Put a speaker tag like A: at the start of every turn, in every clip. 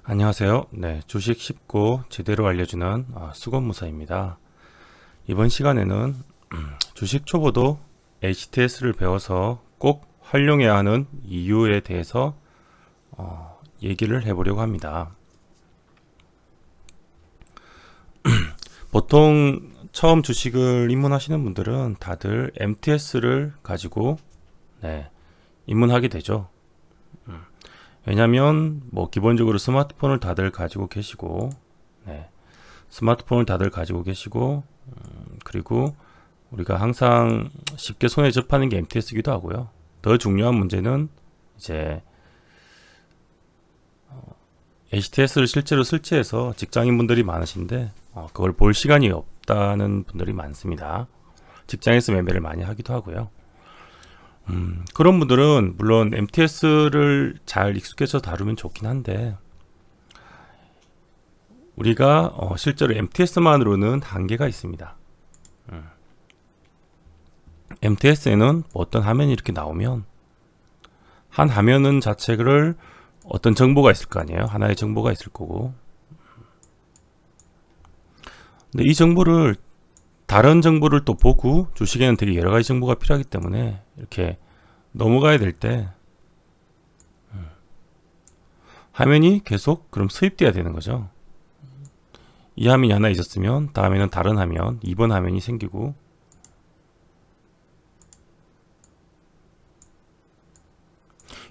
A: 안녕하세요. 주식 쉽고 제대로 알려주는 수건무사입니다. 이번 시간에는 주식 초보도 HTS를 배워서 꼭 활용해야 하는 이유에 대해서 얘기를 해보려고 합니다. 보통 처음 주식을 입문하시는 분들은 다들 MTS를 가지고 입문하게 되죠. 왜냐면 기본적으로 스마트폰을 다들 가지고 계시고 그리고 우리가 항상 쉽게 손에 접하는 게 MTS이기도 하고요. 더 중요한 문제는 이제 HTS를 실제로 설치해서 직장인분들이 많으신데 그걸 볼 시간이 없다는 분들이 많습니다. 직장에서 매매를 많이 하기도 하고요. 그런 분들은 물론 MTS를 잘 익숙해서 다루면 좋긴 한데 우리가 실제로 MTS만으로는 한계가 있습니다. MTS에는 어떤 화면이 이렇게 나오면 한 화면은 자체를 어떤 정보가 있을 거 아니에요. 하나의 정보가 있을 거고, 근데 이 정보를 다른 정보를 또 보고 주식에는 되게 여러 가지 정보가 필요하기 때문에 이렇게 넘어가야 될 때 화면이 계속 그럼 수입돼야 되는 거죠. 이 화면이 하나 있었으면 다음에는 다른 화면, 2번 화면이 생기고,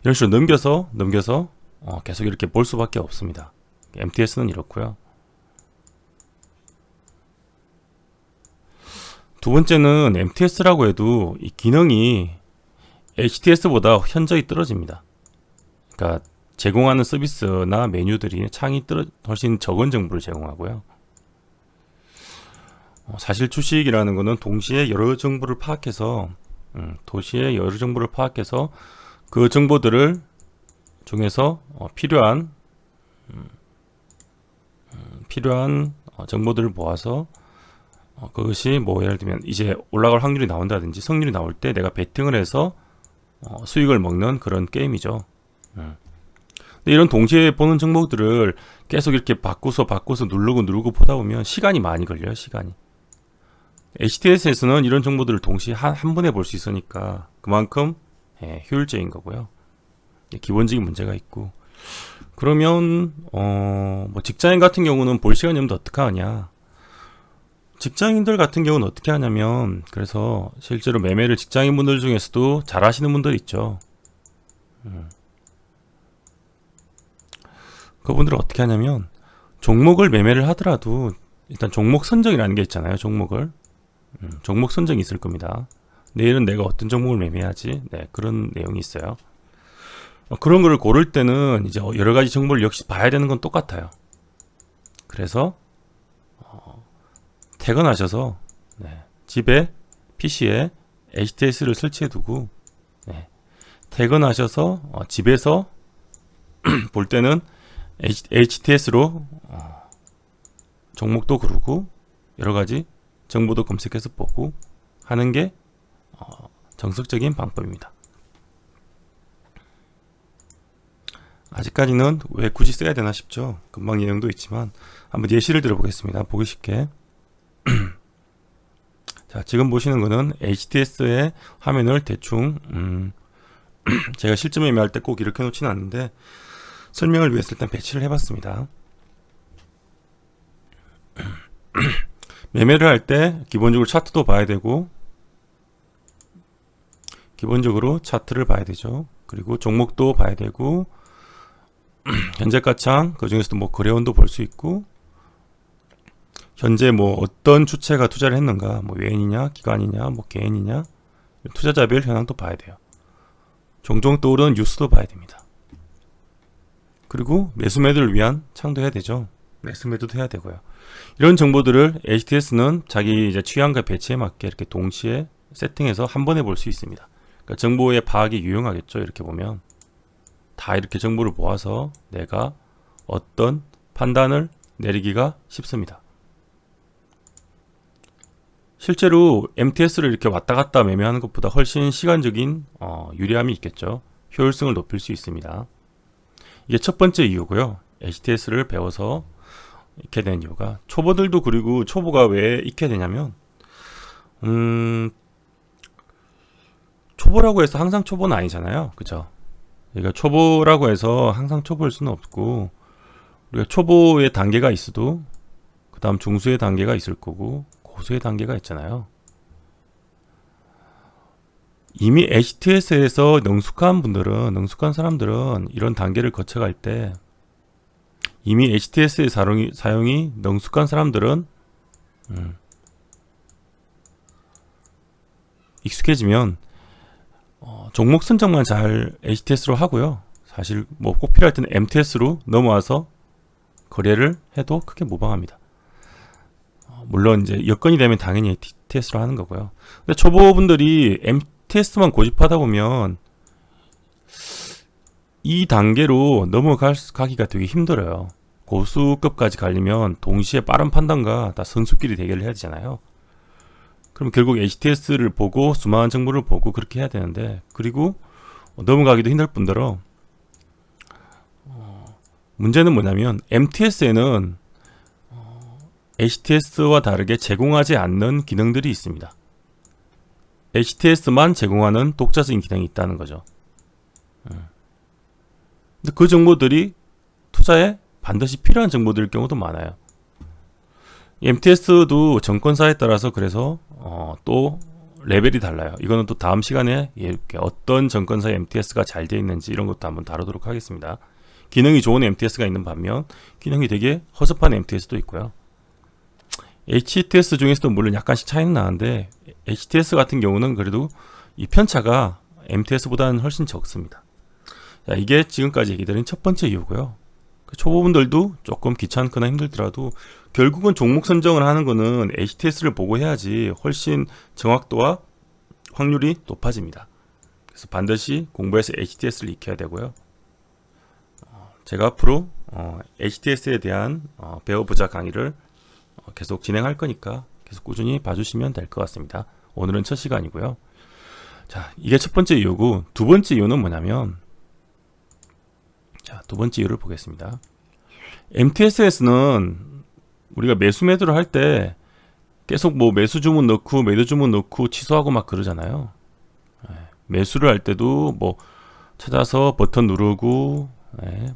A: 이런 식으로 넘겨서 계속 이렇게 볼 수밖에 없습니다. MTS는 이렇고요. 두 번째는 MTS라고 해도 이 기능이 HTS보다 현저히 떨어집니다. 그러니까 제공하는 서비스나 메뉴들이 창이 훨씬 적은 정보를 제공하고요. 사실 주식이라는 것은 동시에 여러 정보를 파악해서 그 정보들을 중에서 필요한 정보들을 모아서 그것이 예를 들면 이제 올라갈 확률이 나온다든지 성률이 나올 때 내가 베팅을 해서 수익을 먹는 그런 게임이죠. 근데 이런 동시에 보는 정보들을 계속 이렇게 바꿔서 누르고 보다 보면 시간이 많이 걸려요. 시간이. HTS에서는 이런 정보들을 동시에 한 번에 볼 수 있으니까 그만큼 효율적인 거고요. 기본적인 문제가 있고, 그러면 직장인 같은 경우는 볼 시간이 없는데 어떻게 하냐. 직장인들 같은 경우는 어떻게 하냐면, 그래서 실제로 매매를 직장인분들 중에서도 잘 하시는 분들 있죠. 그분들은 어떻게 하냐면 종목을 매매를 하더라도 일단 종목 선정이라는 게 있잖아요. 종목 선정이 있을 겁니다. 내일은 내가 어떤 종목을 매매하지? 그런 내용이 있어요. 그런 거를 고를 때는 이제 여러 가지 정보를 역시 봐야 되는 건 똑같아요. 그래서 퇴근하셔서 집에 PC에 HTS를 설치해 두고 퇴근하셔서 집에서 볼 때는 HTS로 종목도 고르고 여러 가지 정보도 검색해서 보고 하는 게 정석적인 방법입니다. 아직까지는 왜 굳이 써야 되나 싶죠. 금방 내용도 있지만 한번 예시를 들어보겠습니다. 보기 쉽게. 자, 지금 보시는 거는 HTS의 화면을 대충 제가 실전 매매할 때 꼭 이렇게 놓지는 않는데 설명을 위해서 일단 배치를 해봤습니다. 매매를 할 때 기본적으로 차트도 봐야 되고, 기본적으로 차트를 봐야 되죠. 그리고 종목도 봐야 되고, 현재가창, 그 중에서도 거래원도 볼 수 있고, 현재 어떤 주체가 투자를 했는가, 외인이냐, 기관이냐, 개인이냐, 투자자별 현황도 봐야 돼요. 종종 떠오르는 뉴스도 봐야 됩니다. 그리고 매수 매도를 위한 창도 해야 되죠. 매수 매도도 해야 되고요. 이런 정보들을 HTS는 자기 이제 취향과 배치에 맞게 이렇게 동시에 세팅해서 한 번에 볼 수 있습니다. 그러니까 정보의 파악이 유용하겠죠. 이렇게 보면 다 이렇게 정보를 모아서 내가 어떤 판단을 내리기가 쉽습니다. 실제로 MTS를 이렇게 왔다 갔다 매매하는 것보다 훨씬 시간적인 유리함이 있겠죠. 효율성을 높일 수 있습니다. 이게 첫 번째 이유고요. HTS를 배워서 익혀야 되는 이유가, 초보들도, 그리고 초보가 왜 익혀야 되냐면, 초보라고 해서 항상 초보는 아니잖아요. 그죠? 그러니까 초보라고 해서 항상 초보일 수는 없고, 우리가 초보의 단계가 있어도 그 다음 중수의 단계가 있을 거고 고수의 단계가 있잖아요. 이미 HTS에서 능숙한 사람들은 이런 단계를 거쳐갈 때, 이미 HTS의 사용이 능숙한 사람들은 익숙해지면 종목 선정만 잘 HTS로 하고요. 사실 뭐 꼭 필요할 때는 MTS로 넘어와서 거래를 해도 크게 무방합니다. 물론 이제 여건이 되면 당연히 HTS로 하는 거고요. 근데 초보분들이 MTS만 고집하다 보면 이 단계로 넘어가기가 되게 힘들어요. 고수급까지 가려면 동시에 빠른 판단과 다 선수끼리 대결을 해야 되잖아요. 그럼 결국 HTS를 보고 수많은 정보를 보고 그렇게 해야 되는데, 그리고 넘어가기도 힘들 뿐더러 문제는 뭐냐면 MTS에는 HTS와 다르게 제공하지 않는 기능들이 있습니다. HTS만 제공하는 독자적인 기능이 있다는 거죠. 근데 그 정보들이 투자에 반드시 필요한 정보들일 경우도 많아요. MTS도 정권사에 따라서 그래서 또 레벨이 달라요. 이거는 또 다음 시간에 이렇게 어떤 정권사의 MTS가 잘 되어 있는지 이런 것도 한번 다루도록 하겠습니다. 기능이 좋은 MTS가 있는 반면 기능이 되게 허접한 MTS도 있고요. HTS 중에서도 물론 약간씩 차이는 나는데, HTS 같은 경우는 그래도 이 편차가 MTS보다는 훨씬 적습니다. 자, 이게 지금까지 얘기 드린 첫 번째 이유고요. 초보분들도 조금 귀찮거나 힘들더라도 결국은 종목 선정을 하는 거는 HTS를 보고 해야지 훨씬 정확도와 확률이 높아집니다. 그래서 반드시 공부해서 HTS를 익혀야 되고요. 제가 앞으로 HTS에 대한 배워보자 강의를 계속 진행할 거니까 계속 꾸준히 봐주시면 될 것 같습니다. 오늘은 첫 시간이고요. 자, 이게 첫 번째 이유고, 두 번째 이유는 뭐냐면, 자, 두 번째 이유를 보겠습니다. MTS에서는 우리가 매수 매도를 할 때 계속 뭐 매수 주문 넣고 매도 주문 넣고 취소하고 막 그러잖아요. 매수를 할 때도 뭐 찾아서 버튼 누르고,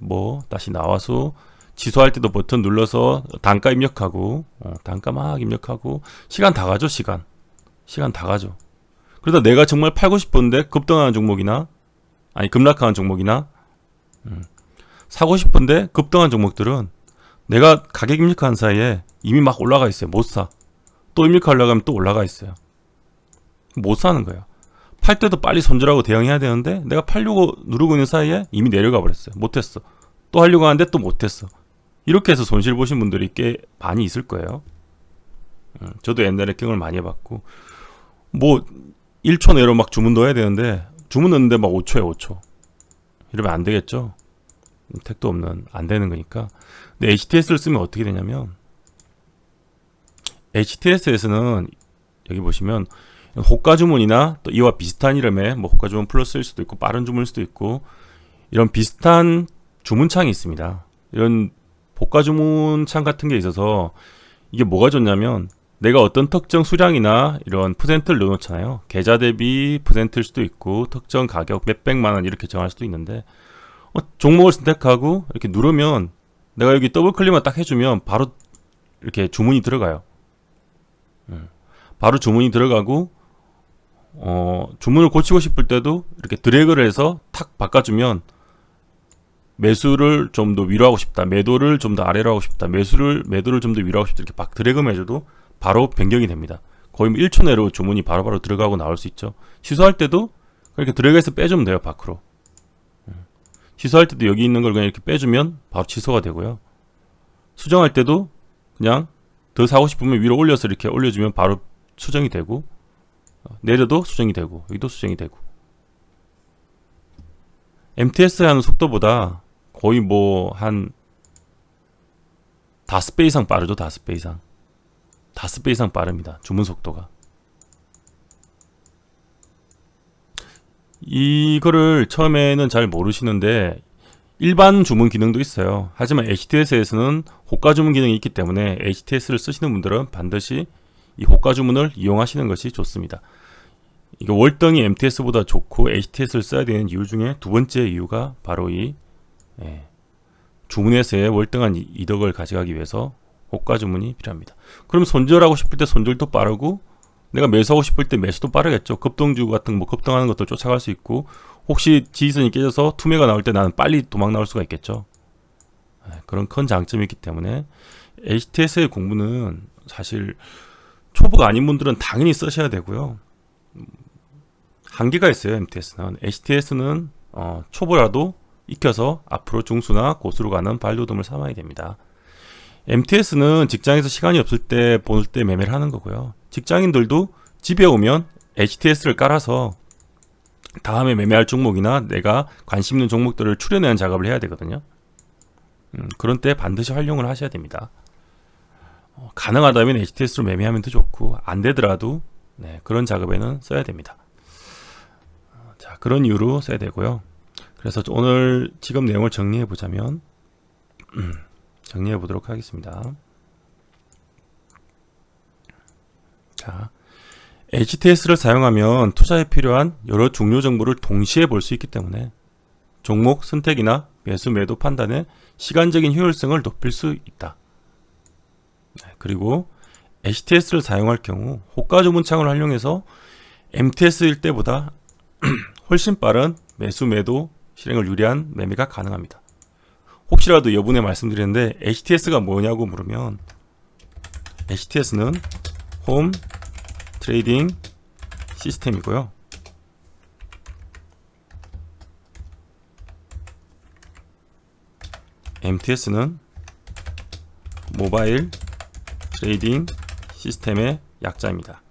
A: 뭐 다시 나와서 취소할 때도 버튼 눌러서 단가 입력하고, 단가 막 입력하고, 시간 다 가죠. 시간 다 가죠. 그러다 내가 정말 팔고 싶은데 급등하는 종목이나, 아니 급락하는 종목이나, 사고 싶은데 급등한 종목들은 내가 가격 입력하는 사이에 이미 막 올라가 있어요. 못 사. 또 입력하려고 하면 또 올라가 있어요. 못 사는 거예요. 팔 때도 빨리 손절하고 대응해야 되는데 내가 팔려고 누르고 있는 사이에 이미 내려가 버렸어요. 못했어. 또 하려고 하는데 또 못했어. 이렇게 해서 손실 보신 분들이 꽤 많이 있을 거예요. 저도 옛날에 경험을 많이 해봤고, 뭐 1초 내로 막 주문 넣어야 되는데 주문 넣는데 막 5초에 5초. 이러면 안 되겠죠. 택도 없는, 안 되는 거니까. 근데 HTS를 쓰면 어떻게 되냐면, HTS에서는 여기 보시면 호가 주문이나 또 이와 비슷한 이름의 뭐 호가 주문 플러스일 수도 있고 빠른 주문일 수도 있고 이런 비슷한 주문창이 있습니다. 이런 호가 주문창 같은 게 있어서 이게 뭐가 좋냐면, 내가 어떤 특정 수량이나 이런 퍼센트를 넣어놓잖아요. 계좌 대비 퍼센트일 수도 있고 특정 가격 몇백만 원 이렇게 정할 수도 있는데, 종목을 선택하고 이렇게 누르면 내가 여기 더블 클릭만 딱 해주면 바로 이렇게 주문이 들어가요. 바로 주문이 들어가고, 주문을 고치고 싶을 때도 이렇게 드래그를 해서 탁 바꿔주면, 매수를 좀 더 위로 하고 싶다, 매도를 좀 더 아래로 하고 싶다, 매도를 좀 더 위로 하고 싶다, 이렇게 막 드래그만 해줘도 바로 변경이 됩니다. 거의 1초 내로 주문이 바로바로 들어가고 나올 수 있죠. 취소할 때도 그렇게 드래그해서 빼주면 돼요. 밖으로. 취소할 때도 여기 있는 걸 그냥 이렇게 빼주면 바로 취소가 되고요. 수정할 때도 그냥 더 사고 싶으면 위로 올려서 이렇게 올려주면 바로 수정이 되고, 내려도 수정이 되고, 여기도 수정이 되고. MTS 하는 속도보다 거의 뭐 한 5배 이상 빠르죠. 5배 이상. 5배 이상 빠릅니다. 주문 속도가. 이거를 처음에는 잘 모르시는데, 일반 주문 기능도 있어요. 하지만 HTS에서는 호가 주문 기능이 있기 때문에 HTS를 쓰시는 분들은 반드시 이 호가 주문을 이용하시는 것이 좋습니다. 이게 월등히 MTS보다 좋고 HTS를 써야 되는 이유 중에 두 번째 이유가 바로 이 주문에서의 월등한 이득을 가져가기 위해서 호가 주문이 필요합니다. 그럼 손절하고 싶을 때 손절도 빠르고 내가 매수하고 싶을 때 매수도 빠르겠죠. 급등주 같은 뭐 급등하는 것들 쫓아갈 수 있고 혹시 지지선이 깨져서 투매가 나올 때 나는 빨리 도망 나올 수가 있겠죠. 그런 큰 장점이 있기 때문에 HTS의 공부는 사실 초보가 아닌 분들은 당연히 쓰셔야 되고요. 한계가 있어요. MTS는. HTS는 초보라도 익혀서 앞으로 중수나 고수로 가는 발돋움을 삼아야 됩니다. MTS는 직장에서 시간이 없을 때 볼 때 매매를 하는 거고요. 직장인들도 집에 오면 HTS를 깔아서 다음에 매매할 종목이나 내가 관심 있는 종목들을 추려내는 작업을 해야 되거든요. 그런 때 반드시 활용을 하셔야 됩니다. 가능하다면 HTS로 매매하면 더 좋고 안 되더라도 그런 작업에는 써야 됩니다. 자, 그런 이유로 써야 되고요. 그래서 오늘 지금 내용을 정리해 보자면 정리해 보도록 하겠습니다. 자, HTS를 사용하면 투자에 필요한 여러 중요 정보를 동시에 볼 수 있기 때문에 종목 선택이나 매수 매도 판단의 시간적인 효율성을 높일 수 있다. 그리고 HTS를 사용할 경우 호가 주문창을 활용해서 MTS일 때보다 훨씬 빠른 매수 매도 실행을 유리한 매매가 가능합니다. 혹시라도 여분에 말씀드렸는데 HTS가 뭐냐고 물으면 HTS는 홈 트레이딩 시스템이고요. MTS는 모바일 트레이딩 시스템의 약자입니다.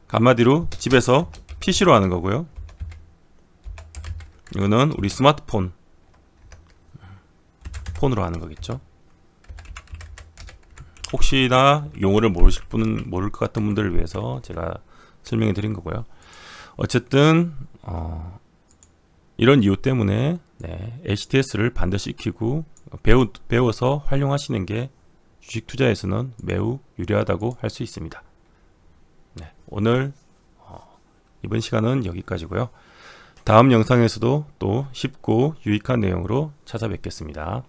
A: 한마디로 집에서 PC로 하는 거고요. 이거는 우리 스마트폰 폰으로 하는 거겠죠. 혹시나 용어를 모르실 분은 모를 것 같은 분들을 위해서 제가 설명해 드린 거고요. 어쨌든 이런 이유 때문에 HTS를 반드시 익히고 배워서 활용하시는 게 주식 투자에서는 매우 유리하다고 할 수 있습니다. 오늘 이번 시간은 여기까지고요. 다음 영상에서도 또 쉽고 유익한 내용으로 찾아뵙겠습니다.